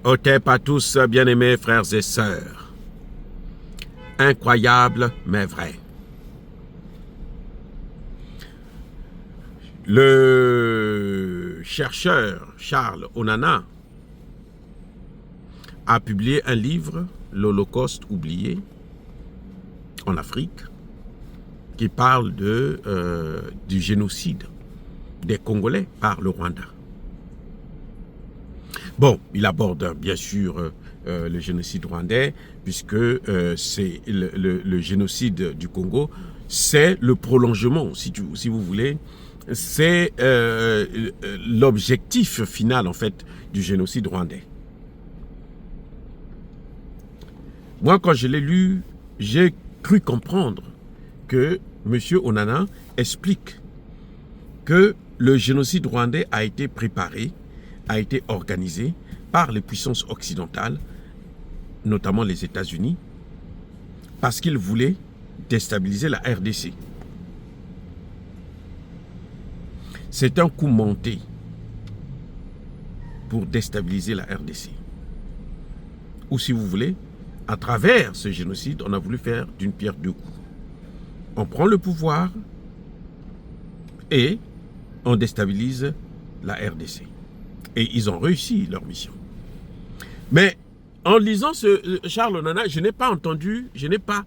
Otep à tous, bien-aimés frères et sœurs. Incroyable, mais vrai. Le chercheur Charles Onana a publié un livre, L'Holocauste oublié, en Afrique, qui parle du génocide des Congolais par le Rwanda. Bon, il aborde bien sûr le génocide rwandais, puisque c'est le génocide du Congo, c'est le prolongement, si vous voulez, c'est l'objectif final en fait du génocide rwandais. Moi, quand je l'ai lu, j'ai cru comprendre que M. Onana explique que le génocide rwandais a été préparé, a été organisé par les puissances occidentales, notamment les États-Unis, parce qu'ils voulaient déstabiliser la RDC. C'est un coup monté pour déstabiliser la RDC. Ou si vous voulez, à travers ce génocide, on a voulu faire d'une pierre deux coups. On prend le pouvoir et on déstabilise la RDC. Et ils ont réussi leur mission. Mais en lisant Charles Onana, je n'ai pas entendu, je n'ai pas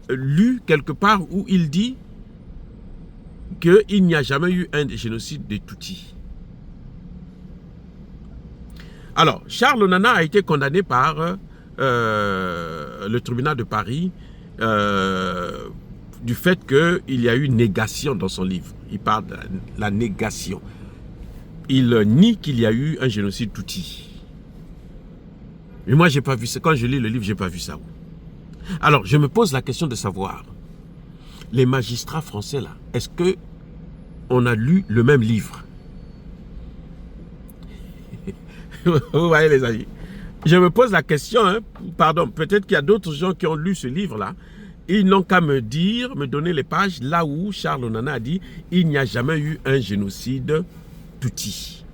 lu quelque part où il dit qu'il n'y a jamais eu un génocide des Tutsis. Alors, Charles Onana a été condamné par le tribunal de Paris du fait qu'il y a eu négation dans son livre. Il parle de la négation. Il nie qu'il y a eu un génocide Tutsi. Mais moi, j'ai pas vu ça. Quand je lis le livre, j'ai pas vu ça. Alors, je me pose la question de savoir, les magistrats français là, est-ce que on a lu le même livre? Vous voyez les amis? Je me pose la question, hein, pardon, peut-être qu'il y a d'autres gens qui ont lu ce livre-là. Ils n'ont qu'à me dire, me donner les pages là où Charles Onana a dit il n'y a jamais eu un génocide Tutsi.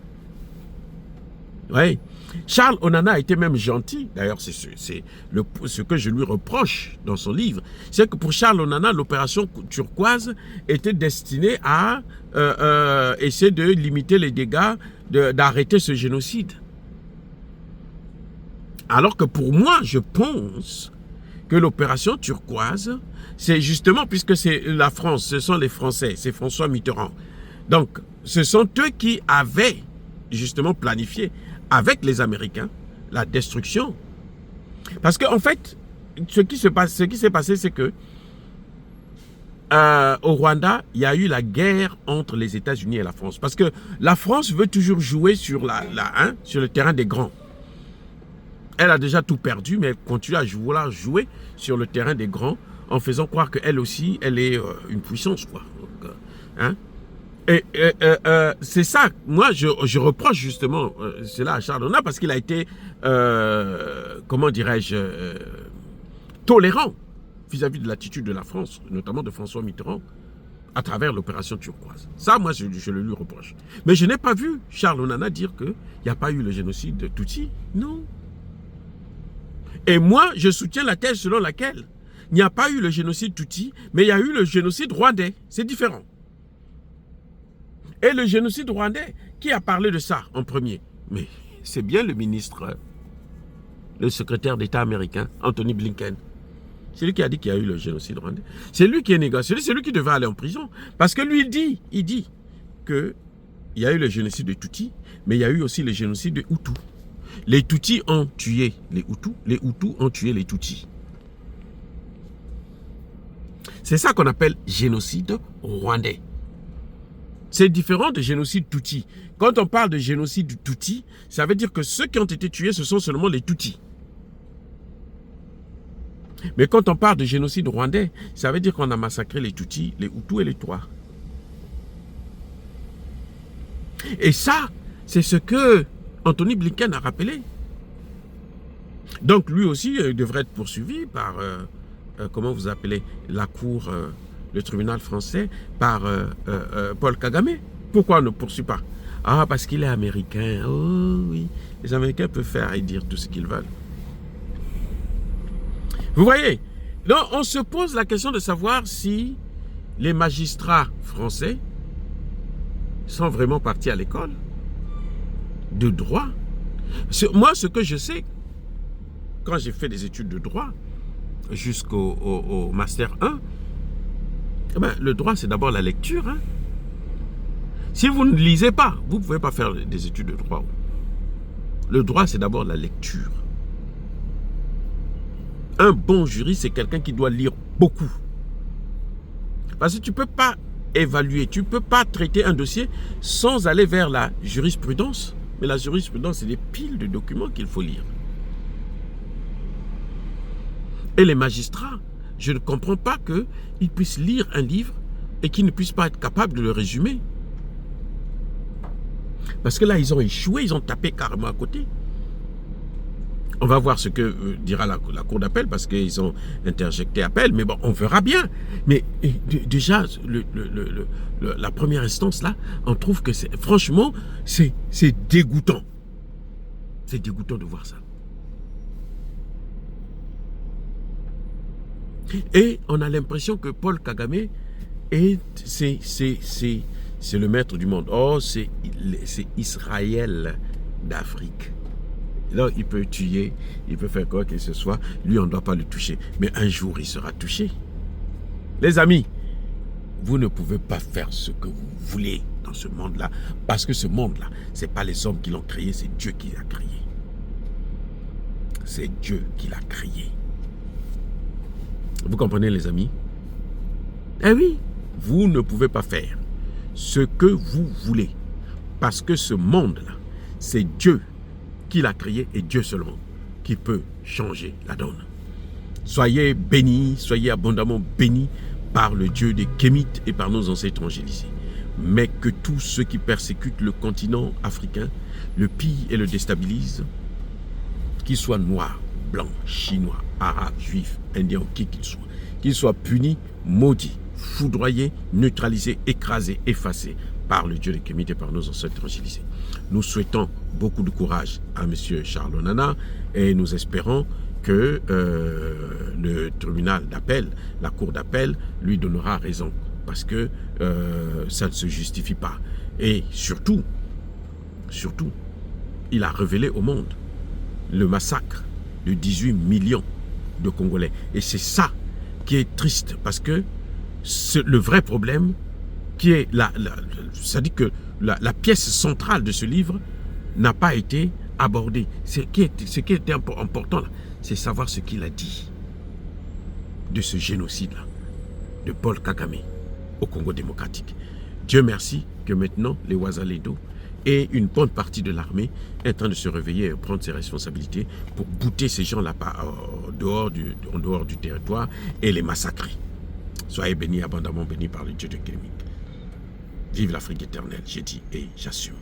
Oui. Charles Onana a été même gentil. D'ailleurs, c'est ce que je lui reproche dans son livre. C'est que pour Charles Onana, l'opération turquoise était destinée à essayer de limiter les dégâts, d'arrêter ce génocide. Alors que pour moi, je pense que l'opération turquoise, c'est justement, puisque c'est la France, ce sont les Français, c'est François Mitterrand. Donc, ce sont eux qui avaient justement planifié avec les Américains la destruction. Parce qu'en fait, ce qui s'est passé, c'est que au Rwanda, il y a eu la guerre entre les États-Unis et la France. Parce que la France veut toujours jouer sur, sur le terrain des grands. Elle a déjà tout perdu, mais elle continue à vouloir jouer sur le terrain des grands en faisant croire qu'elle aussi, elle est une puissance, quoi. Donc, hein? Et c'est ça, moi je reproche justement cela à Charles Onana parce qu'il a été, comment dirais-je, tolérant vis-à-vis de l'attitude de la France, notamment de François Mitterrand, à travers l'opération turquoise. Ça, moi, je le lui reproche. Mais je n'ai pas vu Charles Onana dire qu'il n'y a pas eu le génocide de Tutsi. Non. Et moi, je soutiens la thèse selon laquelle il n'y a pas eu le génocide Tutsi, mais il y a eu le génocide rwandais. C'est différent. Et le génocide rwandais, qui a parlé de ça en premier? Mais c'est bien le ministre, le secrétaire d'État américain, Anthony Blinken. C'est lui qui a dit qu'il y a eu le génocide rwandais. C'est lui qui est négocié, c'est lui qui devait aller en prison. Parce que lui, il dit qu'il y a eu le génocide de Tutsi, mais il y a eu aussi le génocide de Hutus. Les Tutsis ont tué les Hutus ont tué les Tutsis. C'est ça qu'on appelle génocide rwandais. C'est différent de génocide Tutsi. Quand on parle de génocide Tutsi, ça veut dire que ceux qui ont été tués, ce sont seulement les Tutsis. Mais quand on parle de génocide rwandais, ça veut dire qu'on a massacré les Tutsis, les Hutus et les Tutsis. Et ça, c'est ce que Anthony Blinken a rappelé. Donc lui aussi devrait être poursuivi par, comment vous appelez, la cour, le tribunal français, par Paul Kagame. Pourquoi on ne poursuit pas? Ah, parce qu'il est américain. Oh oui, les Américains peuvent faire et dire tout ce qu'ils veulent. Vous voyez? Donc, on se pose la question de savoir si les magistrats français sont vraiment partis à l'école de droit. Moi, ce que je sais, quand j'ai fait des études de droit jusqu'au Master 1, eh ben, le droit, c'est d'abord la lecture. Hein. Si vous ne lisez pas, vous ne pouvez pas faire des études de droit. Le droit, c'est d'abord la lecture. Un bon juriste, c'est quelqu'un qui doit lire beaucoup. Parce que tu ne peux pas évaluer, tu ne peux pas traiter un dossier sans aller vers la jurisprudence. Mais la jurisprudence, c'est des piles de documents qu'il faut lire. Et les magistrats, je ne comprends pas qu'ils puissent lire un livre et qu'ils ne puissent pas être capables de le résumer. Parce que là, ils ont échoué, ils ont tapé carrément à côté. On va voir ce que dira la cour d'appel parce qu'ils ont interjecté appel. Mais bon, on verra bien. Mais déjà, la première instance, là, on trouve que franchement, c'est dégoûtant. C'est dégoûtant de voir ça. Et on a l'impression que Paul Kagame c'est le maître du monde. Oh, c'est Israël d'Afrique. Là, il peut tuer, il peut faire quoi que ce soit. Lui, on ne doit pas le toucher. Mais un jour, il sera touché. Les amis, vous ne pouvez pas faire ce que vous voulez dans ce monde-là. Parce que ce monde-là, ce n'est pas les hommes qui l'ont créé, c'est Dieu qui l'a créé. C'est Dieu qui l'a créé. Vous comprenez, les amis? Eh oui, vous ne pouvez pas faire ce que vous voulez. Parce que ce monde-là, c'est Dieu qui l'a créé et Dieu seulement qui peut changer la donne. Soyez bénis, soyez abondamment bénis par le Dieu des Kémites et par nos ancêtres évangélisés. Mais que tous ceux qui persécutent le continent africain le pillent et le déstabilisent, qu'ils soient noirs, blancs, chinois, arabes, juifs, indiens, qu'ils soient punis, maudits, foudroyés, neutralisés, écrasés, effacés par le Dieu des Kémites et par nos ancêtres évangélisés. Nous souhaitons beaucoup de courage à M. Charles Onana et nous espérons que le tribunal d'appel, la cour d'appel, lui donnera raison parce que ça ne se justifie pas. Et surtout, il a révélé au monde le massacre de 18 millions de Congolais. Et c'est ça qui est triste parce que le vrai problème qui est c'est-à-dire que la pièce centrale de ce livre n'a pas été abordée. Ce qui était important là, c'est savoir ce qu'il a dit de ce génocide-là, de Paul Kagame au Congo démocratique. Dieu merci que maintenant les Wazalendo et une bonne partie de l'armée est en train de se réveiller et prendre ses responsabilités pour bouter ces gens-là en dehors du territoire et les massacrer. Soyez bénis, abondamment bénis par le Dieu de Kémique. Vive l'Afrique éternelle, j'ai dit et j'assume.